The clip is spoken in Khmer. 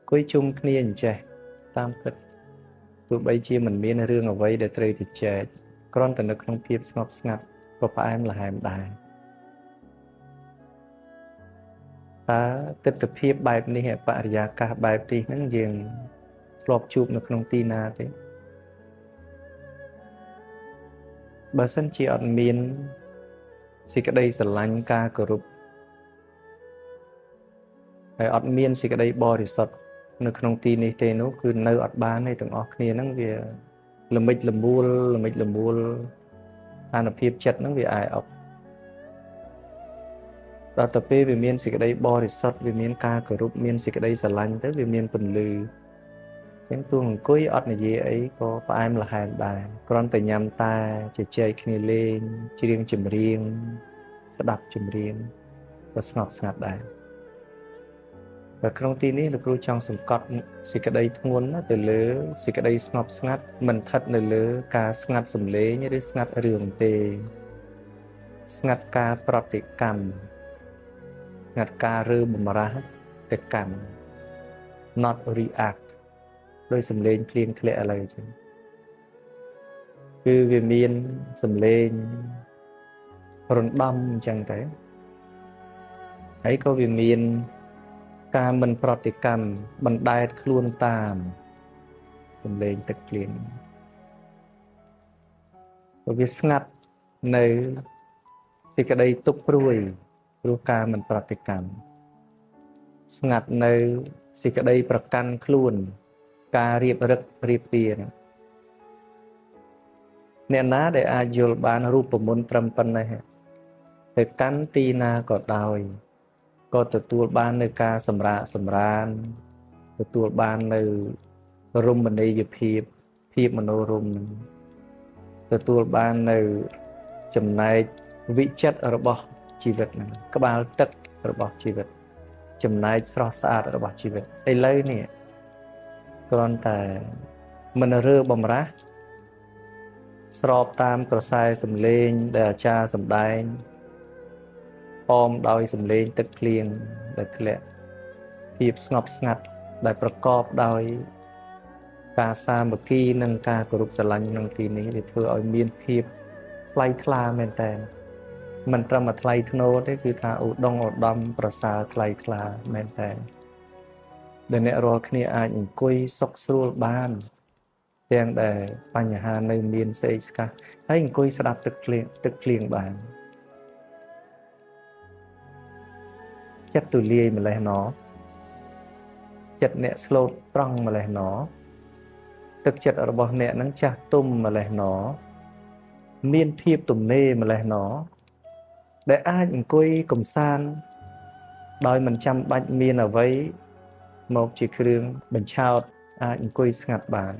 Cuối chung kiaចេះតាមពិតទោះបីជាមិនមានរឿងអ្វីដែលត្រូវជជែកគ្រាន់តែនៅក្នុងភាពស្ងប់ស្ងាត់ក៏ផ្អែមល្ហែមដែរតើទស្សនវិជ្ជាបែបនេះបរិយាកាសបែបនេះហ្នឹងយើងធ្លាប់ជួបនៅក្នុងទីណាទេបើសិនជាអត់មានសេចក្តីស្រឡាញ់ការគោរពហើយអត់មានសេចក្តីបរិសុទ្ធនៅក្នុងទីនេះទេនោះគឺនៅអត់បានទេទាំងអស់គ្នាហ្នឹងវាល្មិចល្មូលអានុភាពចិត្តហ្នឹងវាអាយអប់ដល់ទៅពេលវាមានសេចក្តីបរិសុទ្ធវាមានការគោរពមានសេចក្តីស្រឡាញ់ទៅវាមានពន្លឺចឹងទោះអង្គុយអត់និយាយអីក៏ផ្អែមល្ហែមដែរគ្រាន់តែញ៉ាំតែជជែកគ្នាលេងច្រៀងចម្រៀងស្ដាប់ចម្រៀងក៏ស្ងប់ស្ងាត់ដែរតែក្នុងទីនេះលោកគ្រូចង់សង្កត់សេចក្តីធ្ងន់ទៅលើសេចក្តីស្ងប់ស្ងាត់មិនស្ថិតនៅលើការស្ងាត់សំឡេងឬស្ងាត់រឿងទេស្ងាត់ការប្រតិកម្មស្ងាត់ការរើបំរាស់ទៅកម្ម not react ដោយសំឡេងភ្លៀងធ្លាក់ឥឡូវចឹងគឺវាមានសំឡេងរំដំអញ្ចឹងទៅហើយក៏វាមានការមិនប្រតិកម្មបណ្ដែតខ្លួនតាមសំឡេងទឹកភ្លៀងក៏វាស្ងាត់នៅសេចក្តីទុក្ខព្រួយព្រោះការមិនប្រតិកម្មស្ងាត់នៅសេចក្តីប្រកាន់ខ្លួនការរៀបរឹករៀបពីអ្នកណាដែលអាចយល់បានរូបមន្តត្រឹមប៉ុណ្ណេះទៅកាន់ទីណាក៏ដោយក៏ទទួលបាននៅការសម្រាកសម្រានទទួលបាននៅរមណីយភាពភាពមនោរម្យទទួលបាននៅចំណែកវិចិត្ររបស់ជីវិតហ្នឹងក្បាលទឹករបស់ជីវិតចំណែកស្រស់ស្អាតរបស់ជីវិតឥឡូវនេះគ្រាន់តែមិនរើបំរាស់ស្របតាមក្រសែសំឡេងដែលអាចារ្យសម្ដែងអមដោយសំឡេងទឹកភ្លៀងដែលធ្លាក់ភាពស្ងប់ស្ងាត់ដែលប្រកបដោយការសាមគ្គីនិងការគោរពស្រឡាញ់ក្នុងទីនេះវាធ្វើឲ្យមានភាពថ្លៃថ្លាមែនតើមិនត្រឹមតែថ្លៃធ្នូទេគឺថាឧត្តមឧត្តមប្រសើរថ្លៃថ្លាមែនតើដែលអ្នករាល់គ្នាអាចអង្គុយសុខស្រួលបានទាំងដែលបញ្ហានៅមានស្អេកស្កះហើយអង្គុយស្ដាប់ទឹកភ្លៀងបានចិត្តទូលាយម្លេះណោចិត្តអ្នកស្លូតត្រង់ម្លេះណោទឹកចិត្តរបស់អ្នកនឹងចាស់ទុំម្លេះណោមានភាពទំនេរម្លេះណោដែលអាចអង្គុយកំសាន្តដោយមិនចាំបាច់មានអ្វីមកជាគ្រឿងបញ្ឆោតអាចអង្គុយស្ងាត់បាន